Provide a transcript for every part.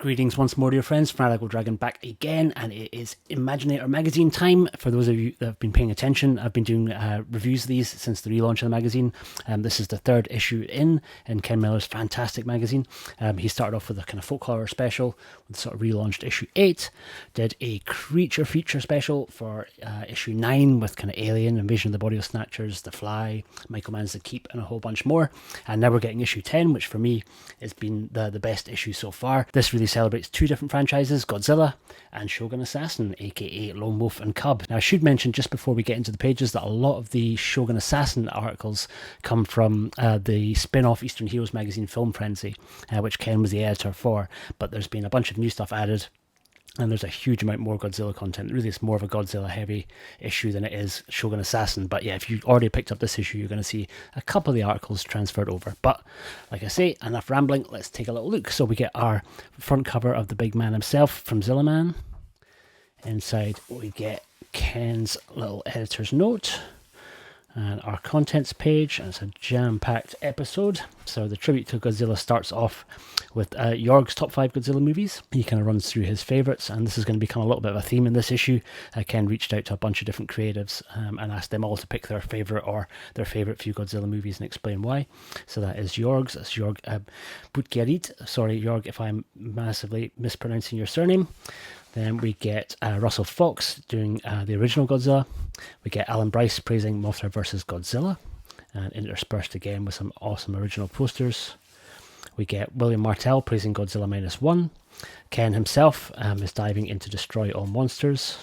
Greetings once more, dear friends. Fanatical Dragon back again, and it is Imaginator magazine time. For those of you that have been paying attention, I've been doing reviews of these since the relaunch of the magazine. This is the third issue in Ken Miller's fantastic magazine. He started off with a kind of folk horror special, with sort of relaunched issue 8, did a creature feature special for issue 9 with kind of Alien, Invasion of the Body Snatchers, The Fly, Michael Mann's The Keep, and a whole bunch more. And now we're getting issue 10, which for me has been the best issue so far. This really celebrates two different franchises, Godzilla and Shogun Assassin, aka Lone Wolf and Cub. Now I should mention just before we get into the pages that a lot of the Shogun Assassin articles come from the spin-off Eastern Heroes magazine Film Frenzy, which Ken was the editor for, but there's been a bunch of new stuff added. And there's a huge amount more Godzilla content. Really, it's more of a Godzilla heavy issue than it is Shogun Assassin. But yeah, if you already picked up this issue, you're going to see a couple of the articles transferred over. But like I say, enough rambling. Let's take a little look. So we get our front cover of the big man himself from Zillaman. Inside we get Ken's little editor's note and our contents page, and it's a jam-packed episode. So the tribute to Godzilla starts off with Jorg's top 5 Godzilla movies. He kind of runs through his favourites, and this is going to become a little bit of a theme in this issue. Ken reached out to a bunch of different creatives and asked them all to pick their favourite or their favourite few Godzilla movies and explain why. So that is Jorg's. That's Jorg Butgerit. Sorry, Jorg, if I'm massively mispronouncing your surname. Then we get Russell Fox doing the original Godzilla. We get Alan Bryce praising Mothra vs. Godzilla, and interspersed again with some awesome original posters. We get William Martell praising Godzilla -1. Ken himself is diving into Destroy All Monsters.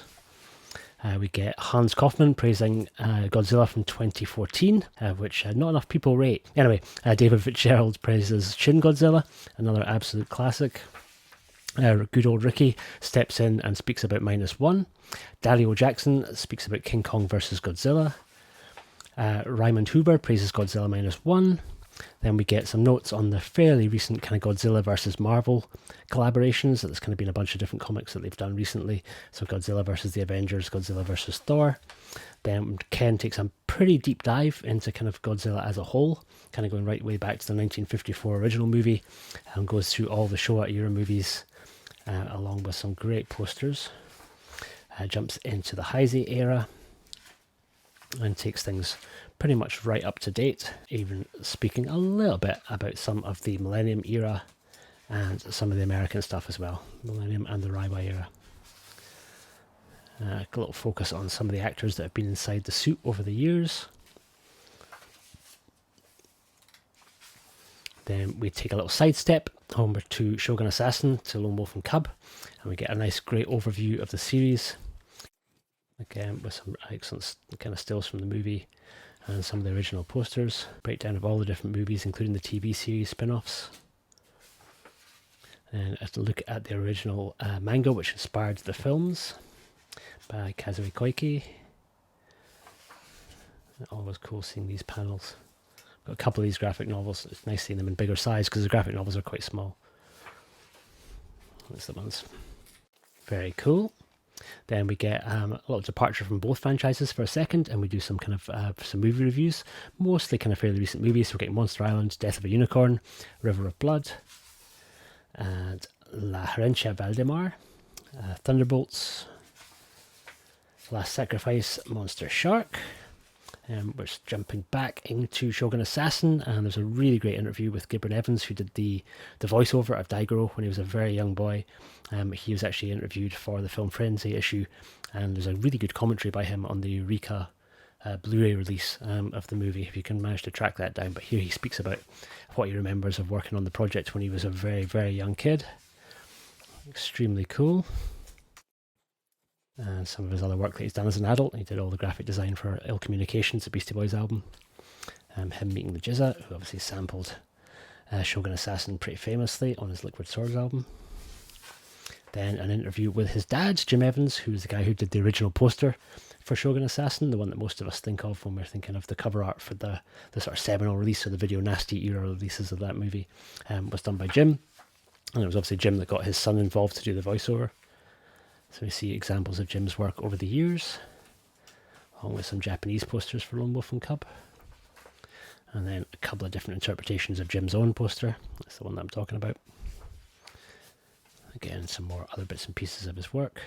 We get Hans Kaufman praising Godzilla from 2014, which not enough people rate. Anyway, David Fitzgerald praises Shin Godzilla, another absolute classic. Good old Ricky steps in and speaks about -1. Dario Jackson speaks about King Kong vs. Godzilla. Raymond Huber praises Godzilla -1. Then we get some notes on the fairly recent kind of Godzilla vs. Marvel collaborations. There's kind of been a bunch of different comics that they've done recently. So Godzilla vs. the Avengers, Godzilla vs. Thor. Then Ken takes a pretty deep dive into kind of Godzilla as a whole, kind of going right way back to the 1954 original movie, and goes through all the Showa era movies, along with some great posters. Jumps into the Heisei era and takes things pretty much right up to date, even speaking a little bit about some of the Millennium era and some of the American stuff as well, Millennium and the Reiwa era. A little focus on some of the actors that have been inside the suit over the years. Then we take a little sidestep over to Shogun Assassin, to Lone Wolf and Cub, and we get a nice great overview of the series, again with some excellent kind of stills from the movie and some of the original posters, breakdown of all the different movies including the TV series spin-offs, and a look at the original manga which inspired the films by Kazue Koike. Always cool seeing these panels. Got a couple of these graphic novels. It's nice seeing them in bigger size because the graphic novels are quite small. That's the ones. Very cool. Then we get a little departure from both franchises for a second, and we do some kind of some movie reviews, mostly kind of fairly recent movies. So we're getting Monster Island, Death of a Unicorn, River of Blood, and La Herencia Valdemar, Thunderbolts, Last Sacrifice, Monster Shark. We're jumping back into Shogun Assassin, and there's a really great interview with Gibran Evans, who did the voiceover of Daigoro when he was a very young boy. He was actually interviewed for the Film Frenzy issue, and there's a really good commentary by him on the Eureka Blu-ray release of the movie, if you can manage to track that down. But here he speaks about what he remembers of working on the project when he was a very, very young kid. Extremely cool. And some of his other work that he's done as an adult. He did all the graphic design for Ill Communications, the Beastie Boys album. Him meeting the Jizza, who obviously sampled Shogun Assassin pretty famously on his Liquid Swords album. Then an interview with his dad, Jim Evans, who was the guy who did the original poster for Shogun Assassin, the one that most of us think of when we're thinking of the cover art for the sort of seminal release of the Video Nasty era releases of that movie. Was done by Jim. And it was obviously Jim that got his son involved to do the voiceover. So we see examples of Jim's work over the years, along with some Japanese posters for Lone Wolf and Cub. And then a couple of different interpretations of Jim's own poster. That's the one that I'm talking about. Again, some more other bits and pieces of his work.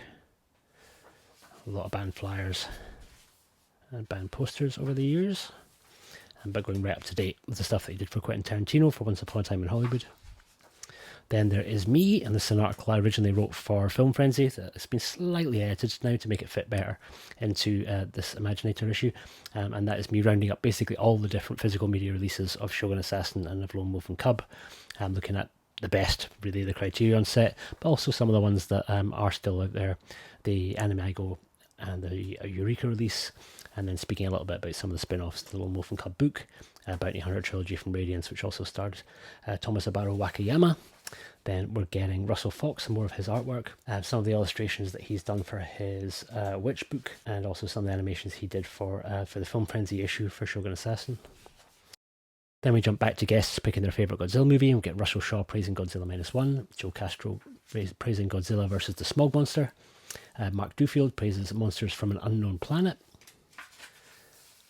A lot of band flyers and band posters over the years. But going right up to date with the stuff that he did for Quentin Tarantino for Once Upon a Time in Hollywood. Then there is me, and this is an article I originally wrote for Film Frenzy. It's been slightly edited now to make it fit better into this Imaginator issue. And that is me rounding up basically all the different physical media releases of Shogun Assassin and of Lone Wolf and Cub. Looking at the best, really, the Criterion set, but also some of the ones that are still out there. The Animago and the Eureka release. And then speaking a little bit about some of the spin-offs, the Lone Wolf and Cub book, Bounty Hunter trilogy from Radiance, which also starred Thomas Abaro Wakayama. Then we're getting Russell Fox and more of his artwork, some of the illustrations that he's done for his Witch book, and also some of the animations he did for the Film Frenzy issue for Shogun Assassin. Then we jump back to guests picking their favourite Godzilla movie, and we get Russell Shaw praising Godzilla -1, Joe Castro praising Godzilla versus the Smog Monster, Mark Duffield praises Monsters from an Unknown Planet.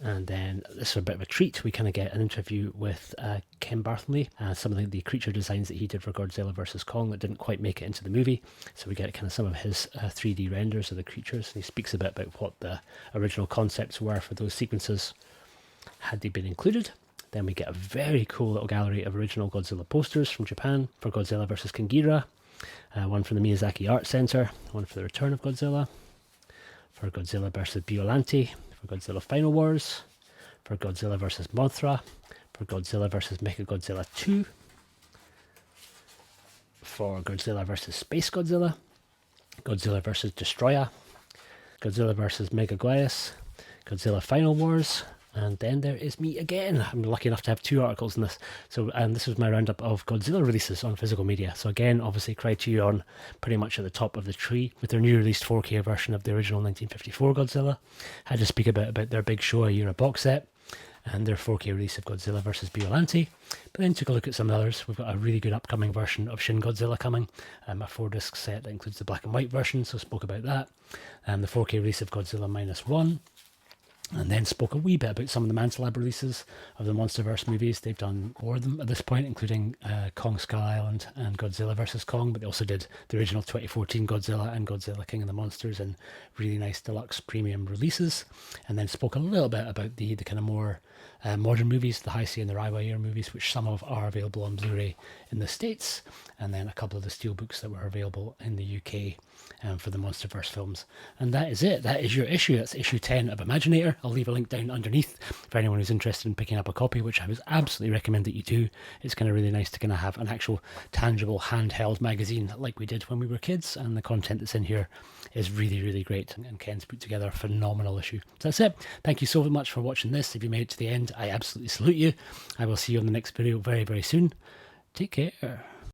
And then this is a bit of a treat. We kind of get an interview with Ken Barthelme, some of the creature designs that he did for Godzilla vs. Kong that didn't quite make it into the movie. So we get kind of some of his 3D renders of the creatures. And he speaks a bit about what the original concepts were for those sequences had they been included. Then we get a very cool little gallery of original Godzilla posters from Japan for Godzilla vs. King Ghidorah, one from the Miyazaki Art Center, one for the Return of Godzilla, for Godzilla vs. Biollante, for Godzilla Final Wars, for Godzilla vs. Mothra, for Godzilla vs. Mechagodzilla 2, for Godzilla vs. Space Godzilla, Godzilla vs. Destroya, Godzilla vs. Megaguias, Godzilla Final Wars, and then there is me again. I'm lucky enough to have 2 articles in this. So, and this was my roundup of Godzilla releases on physical media. So again, obviously Criterion pretty much at the top of the tree with their new released 4K version of the original 1954 Godzilla. I had to speak a bit about their big Showa era box set and their 4K release of Godzilla vs. Biollante. But then took a look at some others. We've got a really good upcoming version of Shin Godzilla coming, a 4-disc set that includes the black and white version, so spoke about that. The 4K release of Godzilla -1. And then spoke a wee bit about some of the Manslab releases of the Monsterverse movies. They've done 4 of them at this point, including Kong Skull Island and Godzilla vs. Kong, but they also did the original 2014 Godzilla and Godzilla King of the Monsters in really nice deluxe premium releases. And then spoke a little bit about the kind of more modern movies, the Heisei and the Reiwa era movies, which some of are available on Blu-ray in the States, and then a couple of the steelbooks that were available in the UK for the Monsterverse films. And that is it. That is your issue. That's issue 10 of Imaginator. I'll leave a link down underneath for anyone who's interested in picking up a copy, which I would absolutely recommend that you do. It's kind of really nice to kind of have an actual tangible handheld magazine like we did when we were kids, and the content that's in here is really, really great. And Ken's put together a phenomenal issue. So that's it. Thank you so much for watching this. If you made it to the end, I absolutely salute you. I will see you on the next video very, very soon. Take care.